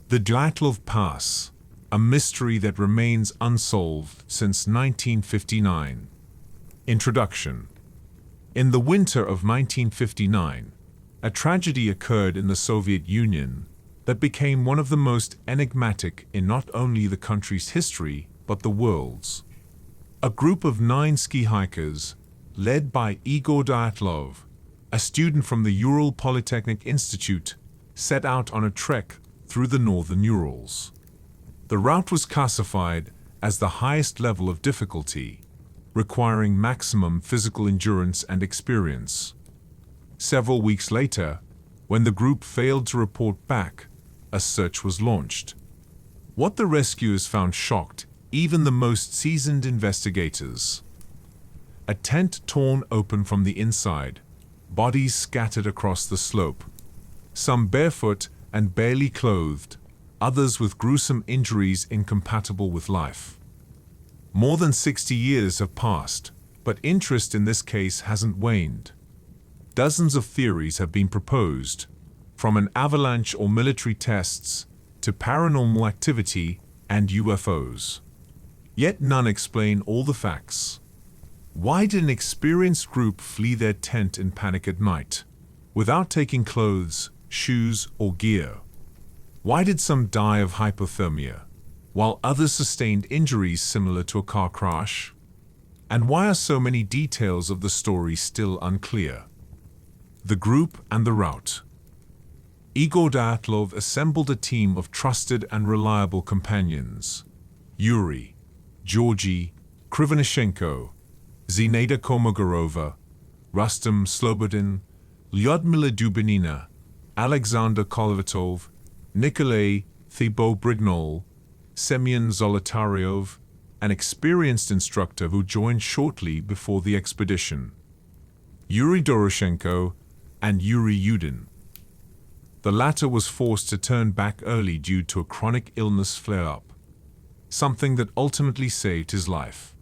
The Dyatlov Pass, a mystery that remains unsolved since 1959. Introduction. In the winter of 1959, a tragedy occurred in the Soviet Union that became one of the most enigmatic in not only the country's history but the world's. A group of 9 ski hikers, led by Igor Dyatlov, a student from the Ural Polytechnic Institute, set out on a trek through the northern Urals. The route was classified as the highest level of difficulty, requiring maximum physical endurance and experience. Several weeks later, when the group failed to report back, a search was launched. What the rescuers found shocked even the most seasoned investigators. A tent torn open from the inside, bodies scattered across the slope, some barefoot and barely clothed, others with gruesome injuries incompatible with life. More than 60 years have passed, but interest in this case hasn't waned. Dozens of theories have been proposed, from an avalanche or military tests to paranormal activity and UFOs. Yet none explain all the facts. Why did an experienced group flee their tent in panic at night, without taking clothes, shoes, or gear? Why did some die of hypothermia, while others sustained injuries similar to a car crash? And why are so many details of the story still unclear? The group and the route. Igor Dyatlov assembled a team of trusted and reliable companions: Yuri, Georgy, Krivonyshenko, Zinaida Komogorova, Rustam Slobodin, Lyudmila Dubinina, Alexander Kolevatov, Nikolay Thibault-Brignol, Semyon Zolotaryov, an experienced instructor who joined shortly before the expedition, Yuri Doroshenko, and Yuri Yudin. The latter was forced to turn back early due to a chronic illness flare-up, something that ultimately saved his life.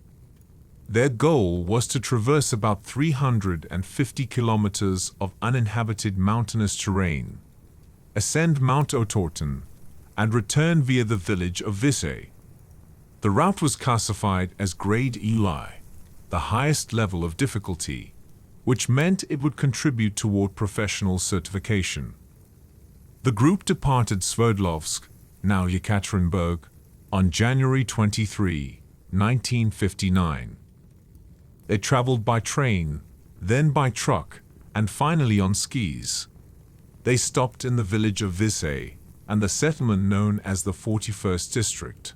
Their goal was to traverse about 350 kilometers of uninhabited mountainous terrain, ascend Mount Otorten, and return via the village of Visay. The route was classified as Grade EI, the highest level of difficulty, which meant it would contribute toward professional certification. The group departed Sverdlovsk, now Yekaterinburg, on January 23, 1959. They traveled by train, then by truck, and finally on skis. They stopped in the village of Visay and the settlement known as the 41st District,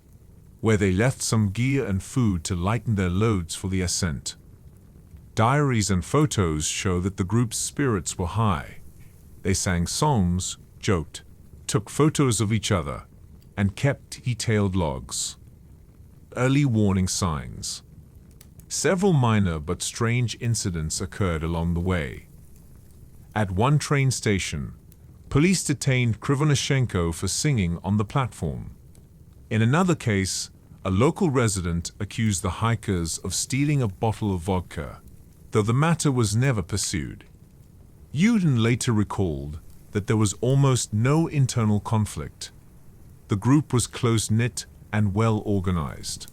where they left some gear and food to lighten their loads for the ascent. Diaries and photos show that the group's spirits were high. They sang songs, joked, took photos of each other, and kept detailed logs. Early warning signs. Several minor but strange incidents occurred along the way. At one train station, police detained Krivonyshenko for singing on the platform. In another case, a local resident accused the hikers of stealing a bottle of vodka, though the matter was never pursued. Yudin later recalled that there was almost no internal conflict. The group was close-knit and well-organized.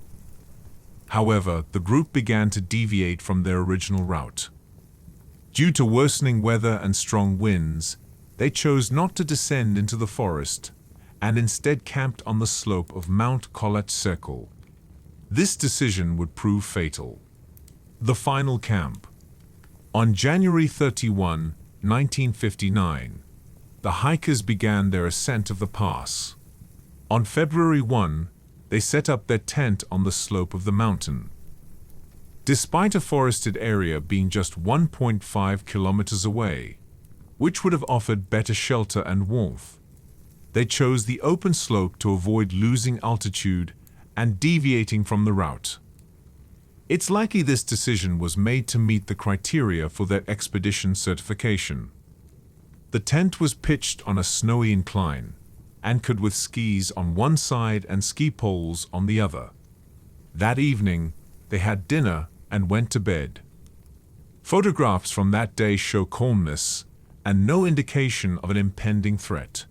However, the group began to deviate from their original route. Due to worsening weather and strong winds, they chose not to descend into the forest and instead camped on the slope of Mount Kolat Circle. This decision would prove fatal. The final camp. On January 31, 1959, the hikers began their ascent of the pass. On February 1, they set up their tent on the slope of the mountain. Despite a forested area being just 1.5 kilometers away, which would have offered better shelter and warmth, they chose the open slope to avoid losing altitude and deviating from the route. It's likely this decision was made to meet the criteria for their expedition certification. The tent was pitched on a snowy incline, anchored with skis on one side and ski poles on the other. That evening, they had dinner and went to bed. Photographs from that day show calmness and no indication of an impending threat.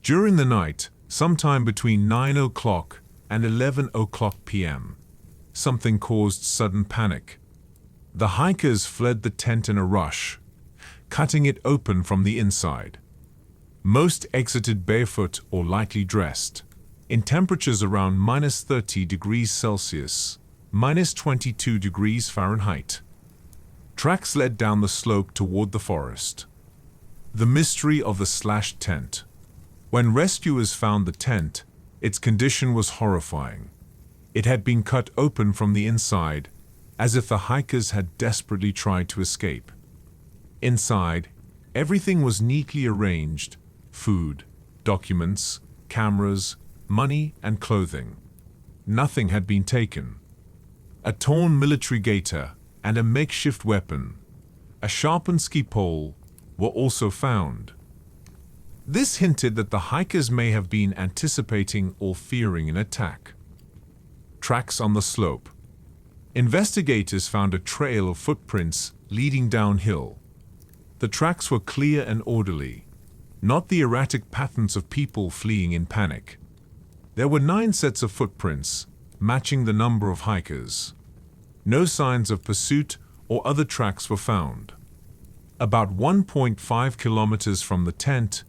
During the night, sometime between 9 o'clock and 11 o'clock p.m. Something caused sudden panic. The hikers fled the tent in a rush, cutting it open from the inside. Most exited barefoot or lightly dressed, in temperatures around -30 degrees Celsius, -22 degrees Fahrenheit. Tracks led down the slope toward the forest. The mystery of the slashed tent. When rescuers found the tent, its condition was horrifying. It had been cut open from the inside, as if the hikers had desperately tried to escape. Inside, everything was neatly arranged: food, documents, cameras, money, and clothing. Nothing had been taken. A torn military gaiter and a makeshift weapon, a sharpened ski pole, were also found. This hinted that the hikers may have been anticipating or fearing an attack. Tracks on the slope. Investigators found a trail of footprints leading downhill. The tracks were clear and orderly, not the erratic patterns of people fleeing in panic. There were 9 sets of footprints, matching the number of hikers. No signs of pursuit or other tracks were found. About 1.5 kilometers from the tent,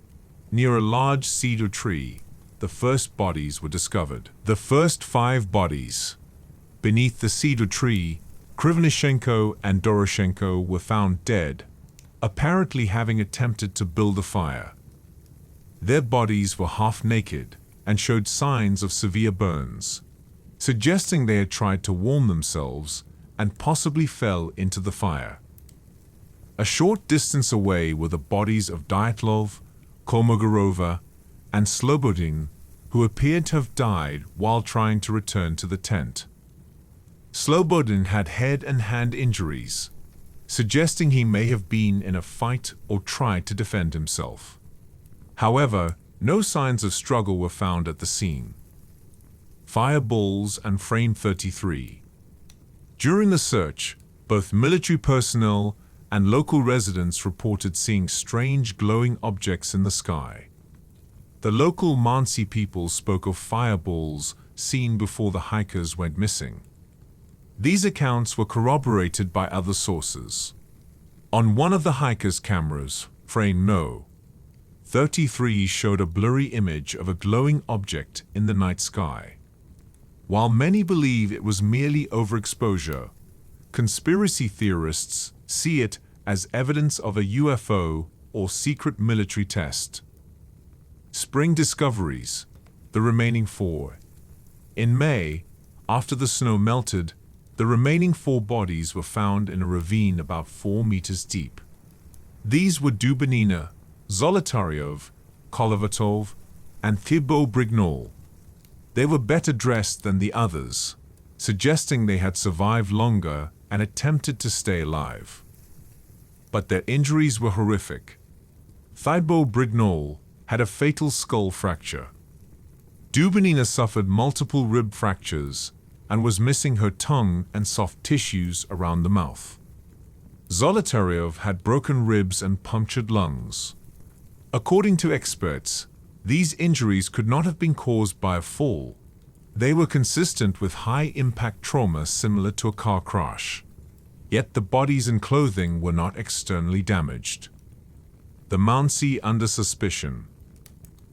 near a large cedar tree, the first bodies were discovered. The first 5 bodies. Beneath the cedar tree, Krivnishenko and Doroshenko were found dead, apparently having attempted to build a fire. Their bodies were half naked and showed signs of severe burns, suggesting they had tried to warm themselves and possibly fell into the fire. A short distance away were the bodies of Dyatlov, Kolmogorova, and Slobodin, who appeared to have died while trying to return to the tent. Slobodin had head and hand injuries, suggesting he may have been in a fight or tried to defend himself. However, no signs of struggle were found at the scene. Fireballs and Frame 33. During the search, both military personnel and local residents reported seeing strange glowing objects in the sky. The local Mansi people spoke of fireballs seen before the hikers went missing. These accounts were corroborated by other sources. On one of the hikers' cameras, frame No. 33 showed a blurry image of a glowing object in the night sky. While many believe it was merely overexposure, conspiracy theorists see it as evidence of a UFO or secret military test. Spring discoveries, the remaining 4. In May, after the snow melted, the remaining 4 bodies were found in a ravine about 4 meters deep. These were Dubinina, Zolotaryov, Kolovatov, and Thibaut Brignol. They were better dressed than the others, suggesting they had survived longer and attempted to stay alive. But their injuries were horrific. Thibaut Brignol had a fatal skull fracture. Dubinina suffered multiple rib fractures and was missing her tongue and soft tissues around the mouth. Zolotaryov had broken ribs and punctured lungs. According to experts, these injuries could not have been caused by a fall. They were consistent with high-impact trauma similar to a car crash. Yet the bodies and clothing were not externally damaged. The Mansi under suspicion.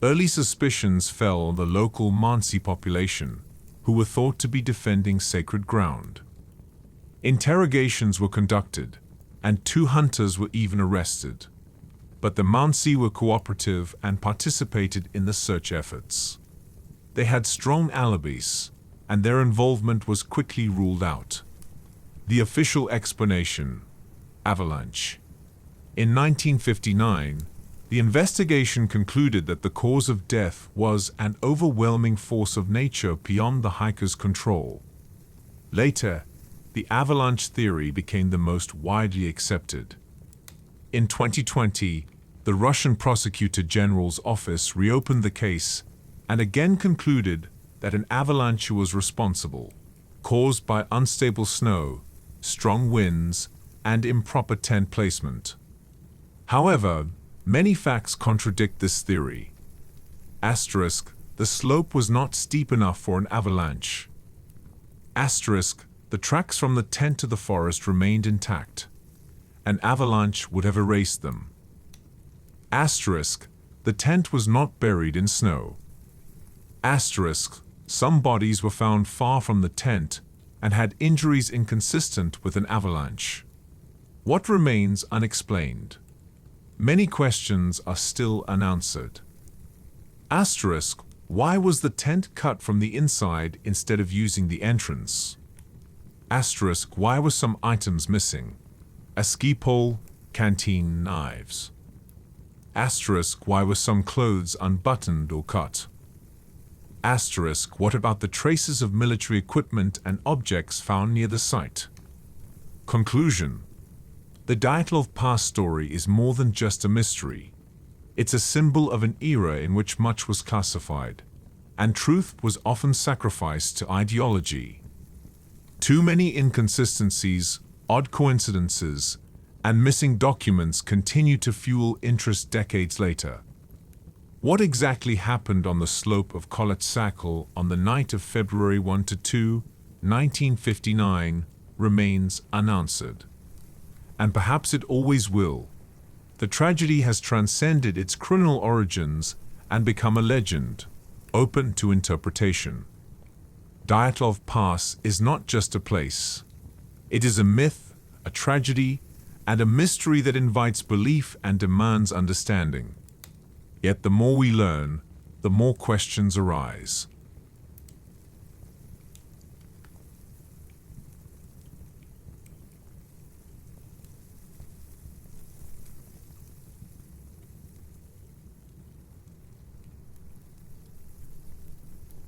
Early suspicions fell on the local Mansi population, who were thought to be defending sacred ground. Interrogations were conducted, and 2 hunters were even arrested. But the Mansi were cooperative and participated in the search efforts. They had strong alibis, and their involvement was quickly ruled out. The official explanation: Avalanche. In 1959, the investigation concluded that the cause of death was an overwhelming force of nature beyond the hikers' control. Later, the avalanche theory became the most widely accepted. In 2020, the Russian Prosecutor General's office reopened the case and again concluded that an avalanche was responsible, caused by unstable snow, strong winds, and improper tent placement. However, many facts contradict this theory. Asterisk, The slope was not steep enough for an avalanche. Asterisk, the tracks from the tent to the forest remained intact. An avalanche would have erased them. Asterisk, the tent was not buried in snow. Asterisk, some bodies were found far from the tent and had injuries inconsistent with an avalanche. What remains unexplained? Many questions are still unanswered. Asterisk, why was the tent cut from the inside instead of using the entrance? Asterisk, why were some items missing? A ski pole, canteen, knives. Asterisk, why were some clothes unbuttoned or cut? Asterisk, what about the traces of military equipment and objects found near the site? Conclusion. The Dyatlov Pass story is more than just a mystery. It's a symbol of an era in which much was classified, and truth was often sacrificed to ideology. Too many inconsistencies, odd coincidences, and missing documents continue to fuel interest decades later. What exactly happened on the slope of Koletskaya on the night of February 1–2, 1959 remains unanswered. And perhaps it always will. The tragedy has transcended its criminal origins and become a legend, open to interpretation. Dyatlov Pass is not just a place. It is a myth, a tragedy, and a mystery that invites belief and demands understanding. Yet the more we learn, the more questions arise.